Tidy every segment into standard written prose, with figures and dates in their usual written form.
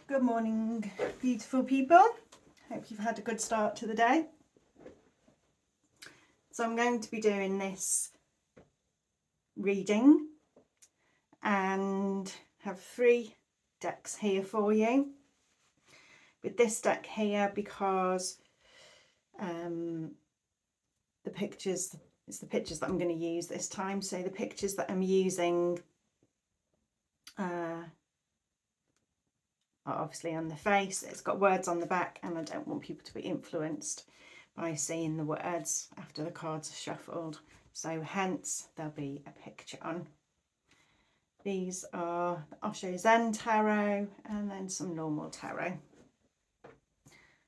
Good morning, beautiful people. Hope you've had a good start to the day. So I'm going to be doing this reading and have 3 decks here for you. With this deck here, because the pictures that I'm going to use this time. So the pictures that I'm using are obviously on the face. It's got words on the back, and I don't want people to be influenced by seeing the words after the cards are shuffled. So hence there'll be a picture on. These are the Osho Zen Tarot and then some normal tarot.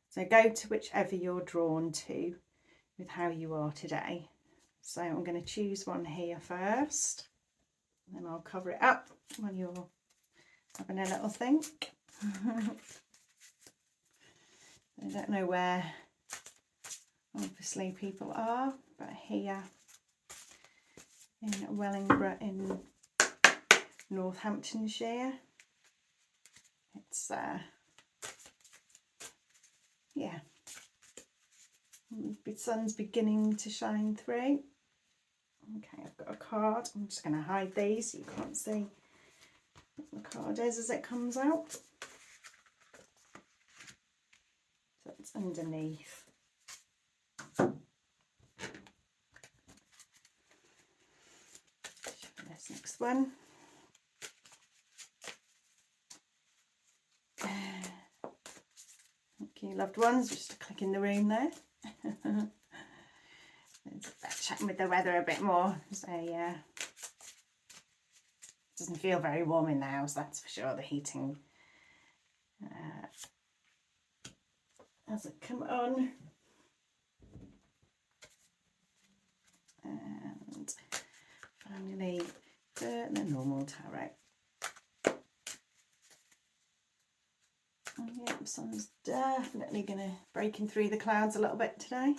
So go to whichever you're drawn to with how you are today. So I'm going to choose one here first, and then I'll cover it up when you're having a little think. I don't know where obviously people are, but here in Wellingborough in Northamptonshire, it's yeah, the sun's beginning to shine through. Okay, I've got a card. I'm just going to hide these so you can't see what the card is as it comes out. So it's underneath. This next one. Thank you, loved ones. Just a click in the room there. Chatting with the weather a bit more. So yeah, doesn't feel very warm in the house, that's for sure. The heating hasn't come on. And finally the normal tarot. Yeah, the sun's definitely going to breaking through the clouds a little bit today.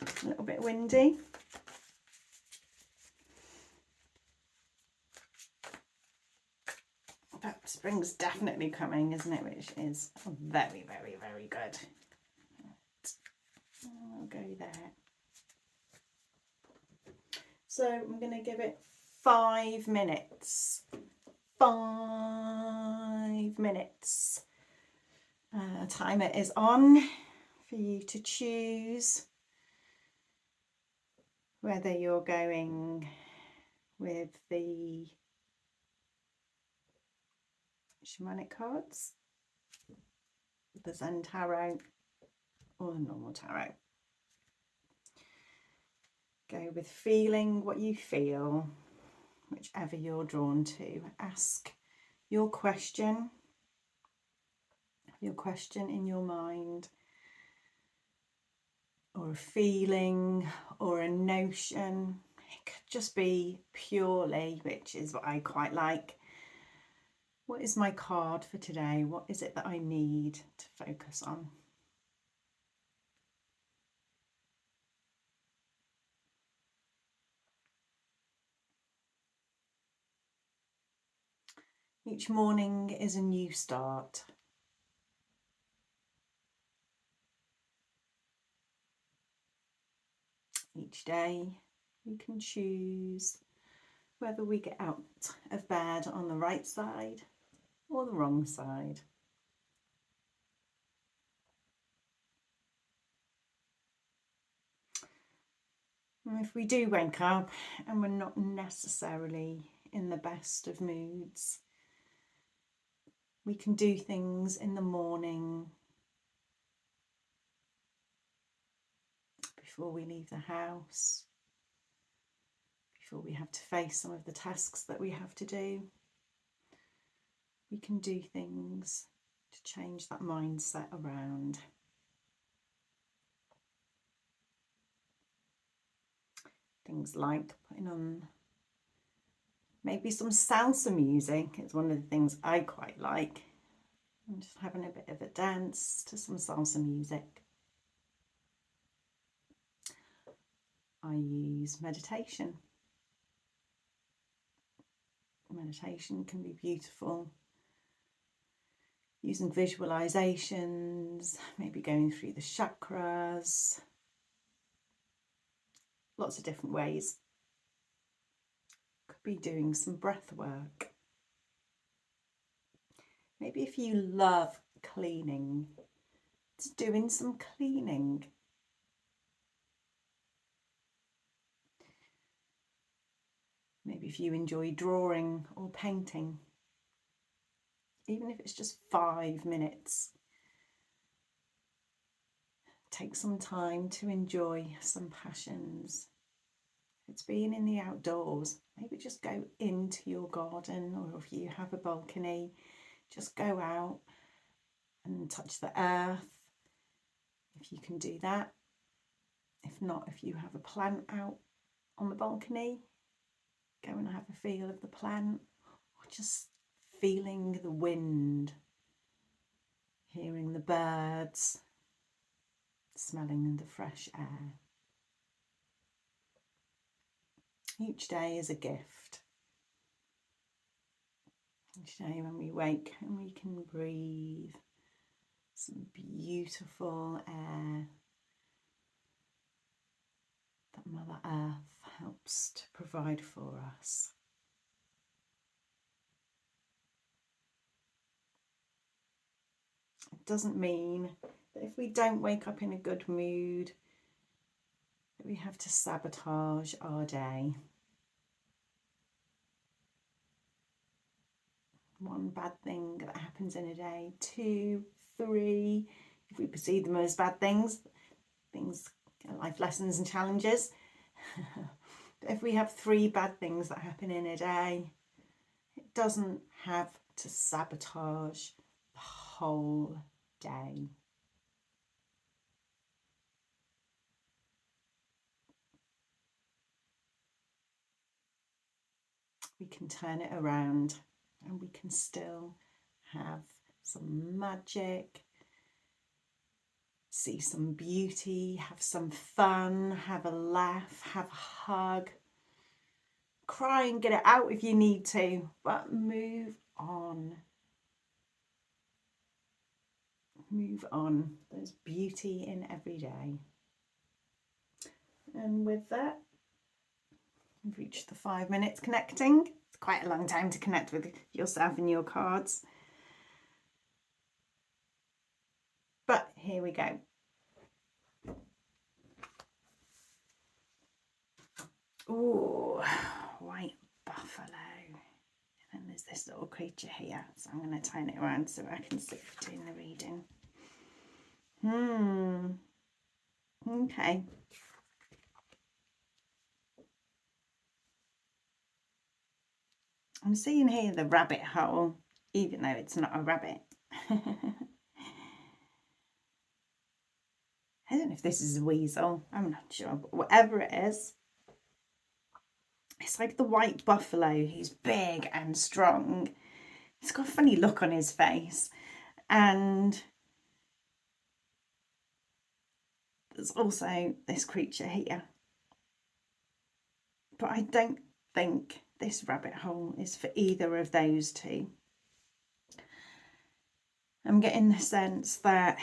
A little bit windy. But spring's definitely coming, isn't it? Which is very, very, very good. I'll go there. So I'm going to give it 5 minutes. 5 minutes. Timer is on for you to choose whether you're going with the shamanic cards, the Zen Tarot, or the normal tarot. Go with feeling what you feel, whichever you're drawn to. Ask your question in your mind, or a feeling, or a notion. It could just be purely, which is what I quite like. What is my card for today? What is it that I need to focus on? Each morning is a new start. Each day we can choose whether we get out of bed on the right side or the wrong side. And if we do wake up and we're not necessarily in the best of moods, we can do things in the morning before we leave the house, before we have to face some of the tasks that we have to do. We can do things to change that mindset around. Things like putting on maybe some salsa music. It's one of the things I quite like. And just having a bit of a dance to some salsa music. I use meditation. Meditation can be beautiful using visualizations, maybe going through the chakras, lots of different ways. Could be doing some breath work. Maybe if you love cleaning, it's doing some cleaning. Maybe if you enjoy drawing or painting, even if it's just 5 minutes, take some time to enjoy some passions. If it's being in the outdoors, maybe just go into your garden, or if you have a balcony, just go out and touch the earth, if you can do that. If not, if you have a plant out on the balcony, go and have a feel of the plant, or just feeling the wind, hearing the birds, smelling the fresh air. Each day is a gift. Each day when we wake and we can breathe some beautiful air that Mother Earth helps to provide for us. It doesn't mean that if we don't wake up in a good mood, that we have to sabotage our day. One bad thing that happens in a day, 2, 3, if we perceive them as bad things, life lessons and challenges. But if we have 3 bad things that happen in a day, it doesn't have to sabotage the whole day. We can turn it around and we can still have some magic, see some beauty, have some fun, have a laugh, have a hug, cry and get it out if you need to, but move on. Move on. There's beauty in every day. And with that, we've reached the 5 minutes connecting. It's quite a long time to connect with yourself and your cards. But here we go. Ooh, white buffalo. And then there's this little creature here. So I'm going to turn it around so I can see between the reading. Okay. I'm seeing here the rabbit hole, even though it's not a rabbit. I don't know if this is a weasel, I'm not sure, but whatever it is, it's like the white buffalo. He's big and strong. He's got a funny look on his face, and there's also this creature here. But I don't think this rabbit hole is for either of those two. I'm getting the sense that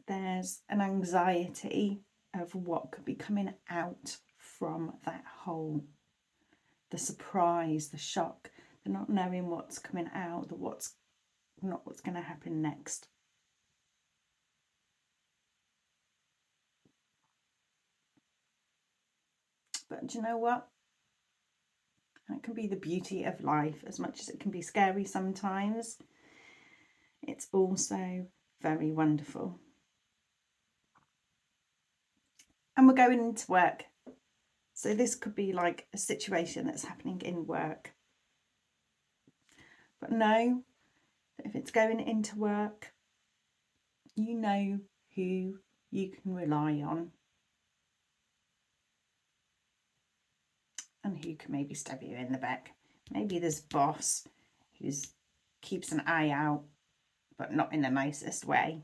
there's an anxiety of what could be coming out from that hole. The surprise, the shock, the not knowing what's coming out, what's going to happen next. But do you know what? That can be the beauty of life. As much as it can be scary sometimes, it's also very wonderful. And we're going into work. So this could be like a situation that's happening in work. But know that if it's going into work, you know who you can rely on. And who can maybe stab you in the back. Maybe this boss who keeps an eye out, but not in the nicest way.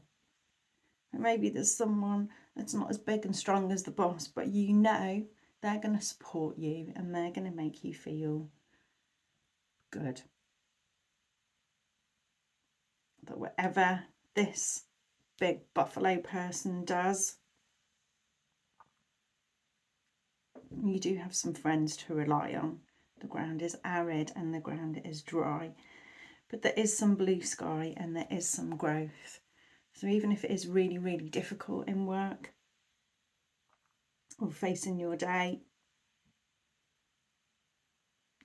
And maybe there's someone that's not as big and strong as the boss, but you know they're going to support you and they're going to make you feel Good. That whatever this big buffalo person does, you do have some friends to rely on. The ground is arid and the ground is dry, but there is some blue sky and there is some growth. So even if it is really, really difficult in work or facing your day,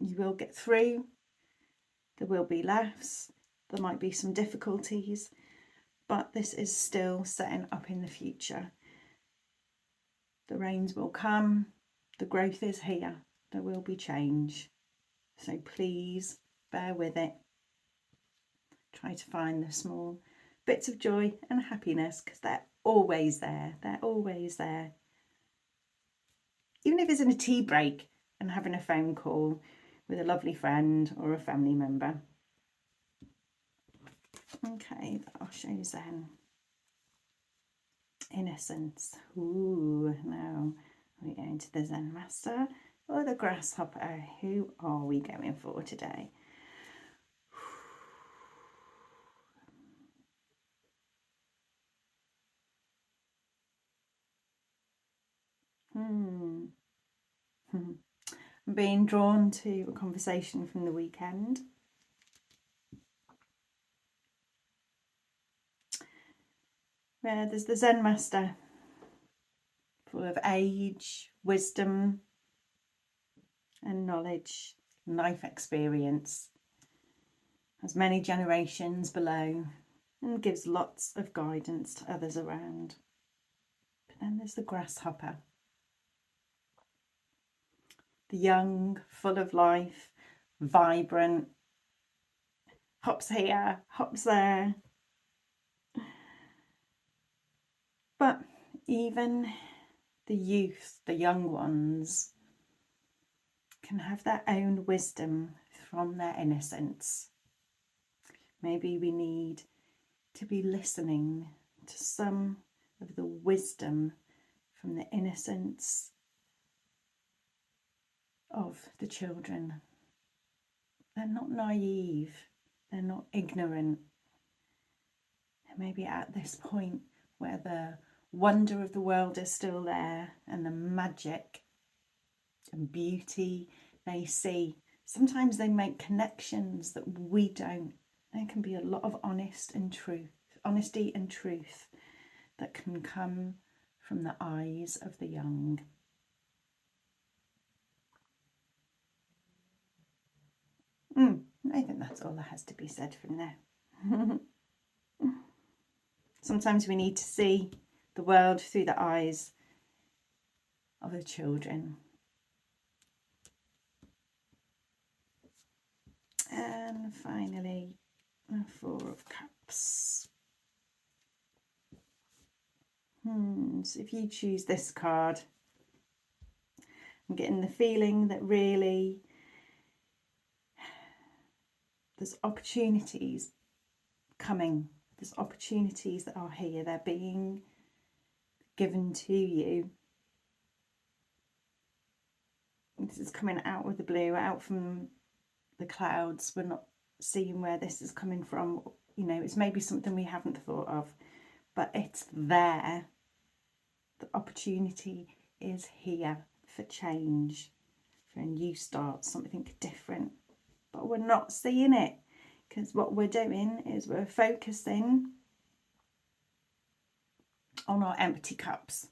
you will get through. There will be laughs, there might be some difficulties, but this is still setting up in the future. The rains will come, the growth is here, there will be change. So please bear with it. Try to find the small bits of joy and happiness, because they're always there. They're always there. Even if it's in a tea break and having a phone call with a lovely friend or a family member. Okay, that'll show Zen. Innocence. Ooh, now we're going to the Zen Master or the Grasshopper. Who are we going for today? I'm being drawn to a conversation from the weekend. Where there's the Zen Master, full of age, wisdom and knowledge, life experience, has many generations below and gives lots of guidance to others around. But then there's the Grasshopper, the young, full of life, vibrant, hops here, hops there. But even the youth, the young ones, can have their own wisdom from their innocence. Maybe we need to be listening to some of the wisdom from the innocence of the children. They're not naive, they're not ignorant. And maybe at this point where the wonder of the world is still there and the magic and beauty they see, sometimes they make connections that we don't. There can be a lot of honesty and truth that can come from the eyes of the young. I think that's all that has to be said from there. Sometimes we need to see the world through the eyes of the children. And finally, a Four of Cups. So if you choose this card, I'm getting the feeling that really there's opportunities coming. There's opportunities that are here. They're being given to you. This is coming out of the blue, out from the clouds. We're not seeing where this is coming from. You know, it's maybe something we haven't thought of, but it's there. The opportunity is here for change, for a new start, something different. But we're not seeing it, because what we're doing is we're focusing on our empty cups.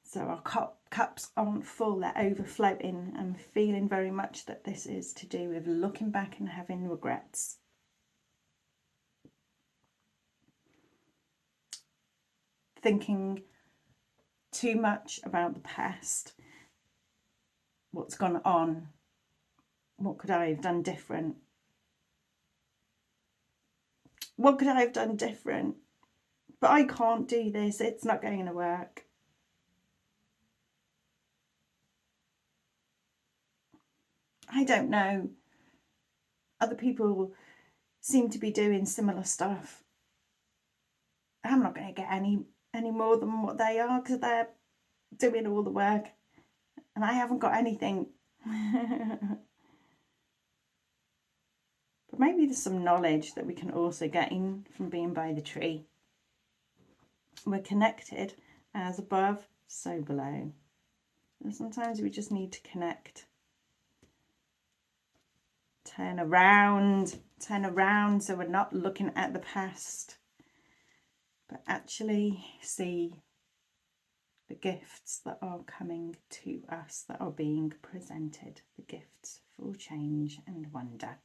So our cups aren't full, they're overflowing. I'm feeling very much that this is to do with looking back and having regrets. Thinking too much about the past, what's gone on, what could I have done different? What could I have done different? But I can't do this, it's not going to work. I don't know. Other people seem to be doing similar stuff. I'm not going to get any more than what they are, because they're doing all the work and I haven't got anything. maybe there's some knowledge that we can also gain from being by the tree. We're connected as above, so below. And sometimes we just need to connect. Turn around so we're not looking at the past, but actually see the gifts that are coming to us, that are being presented, the gifts for change and wonder.